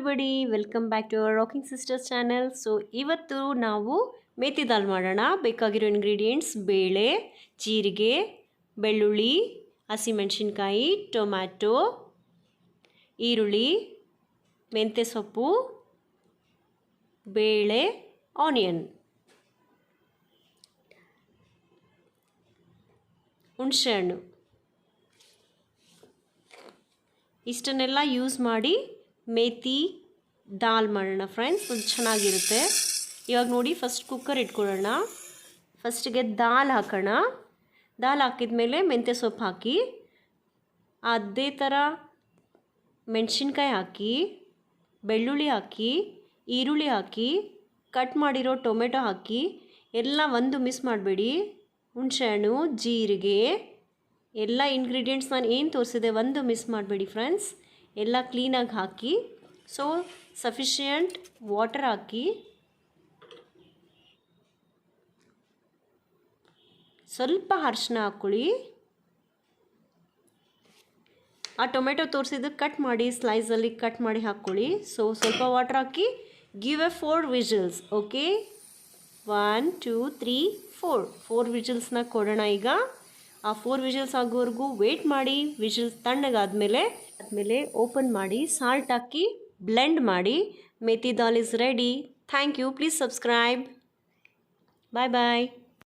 everybody, welcome back to our Rocking Sisters channel. So ಇವತ್ತು ನಾವು ಮೇಥಿ ದಾಲ್ ಮಾಡೋಣ. ಬೇಕಾಗಿರೋ ಇಂಗ್ರೀಡಿಯೆಂಟ್ಸ್ ಬೇಳೆ, ಜೀರಿಗೆ, ಬೆಳ್ಳುಳ್ಳಿ, ಹಸಿಮೆಣಸಿನಕಾಯಿ, ಟೊಮ್ಯಾಟೊ, ಈರುಳ್ಳಿ, ಮೆಂತ್ಯ ಸೊಪ್ಪು, ಬೇಳೆ, ಆನಿಯನ್, ಹುಣಸೆಹಣ್ಣು ಇಷ್ಟನ್ನೆಲ್ಲ ಯೂಸ್ ಮಾಡಿ ಮೇಥಿ ದಾಲ್ ಮಾಡೋಣ ಫ್ರೆಂಡ್ಸ್. ಅದು ಚೆನ್ನಾಗಿರುತ್ತೆ. ಇವಾಗ ನೋಡಿ ಫಸ್ಟ್ ಕುಕ್ಕರ್ ಇಟ್ಕೊಳ್ಳೋಣ. ಫಸ್ಟಿಗೆ ದಾಲ್ ಹಾಕೋಣ. ದಾಲ್ ಹಾಕಿದ ಮೇಲೆ ಮೆಂತ್ಯ ಸೊಪ್ಪು ಹಾಕಿ, ಅದೇ ಥರ ಮೆಣಸಿನ್ಕಾಯಿ ಹಾಕಿ, ಬೆಳ್ಳುಳ್ಳಿ ಹಾಕಿ, ಈರುಳ್ಳಿ ಹಾಕಿ, ಕಟ್ ಮಾಡಿರೋ ಟೊಮೆಟೊ ಹಾಕಿ, ಎಲ್ಲ ಒಂದು ಮಿಸ್ ಮಾಡಬೇಡಿ. ಹುಣಸೆಹಣ್ಣು, ಜೀರಿಗೆ, ಎಲ್ಲ ಇಂಗ್ರೀಡಿಯೆಂಟ್ಸ್ ನಾನು ಏನು ತೋರಿಸಿದೆ ಒಂದು ಮಿಸ್ ಮಾಡಬೇಡಿ ಫ್ರೆಂಡ್ಸ್. ಎಲ್ಲ ಕ್ಲೀನಾಗಿ ಹಾಕಿ, ಸೊ ಸಫಿಷಿಯಂಟ್ ವಾಟರ್ ಹಾಕಿ, ಸ್ವಲ್ಪ ಅರಿಶಿನ ಹಾಕ್ಕೊಳ್ಳಿ. ಆ ಟೊಮೆಟೊ ತೋರಿಸಿದ್ದು ಕಟ್ ಮಾಡಿ ಸ್ಲೈಸಲ್ಲಿ ಕಟ್ ಮಾಡಿ ಹಾಕ್ಕೊಳ್ಳಿ. ಸೊ ಸ್ವಲ್ಪ ವಾಟರ್ ಹಾಕಿ, ಗಿವ್ ಎ 4 ವಿಜಿಲ್ಸ್. ಓಕೆ, 1 2 3 4 ವಿಜಿಲ್ಸ್ನ ಕೊಡೋಣ. ಈಗ ಆ 4 ವಿಜಿಲ್ಸ್ ಆಗೋವರೆಗೂ ವೇಟ್ ಮಾಡಿ. ವಿಜಿಲ್ಸ್ ತಣ್ಣಗಾದ್ಮೇಲೆ ಓಪನ್ ಮಾಡಿ ಸಾಲ್ಟ್ ಹಾಕಿ ಬ್ಲೆಂಡ್ ಮಾಡಿ. Methi dal is ready. Thank you. Please subscribe. Bye bye.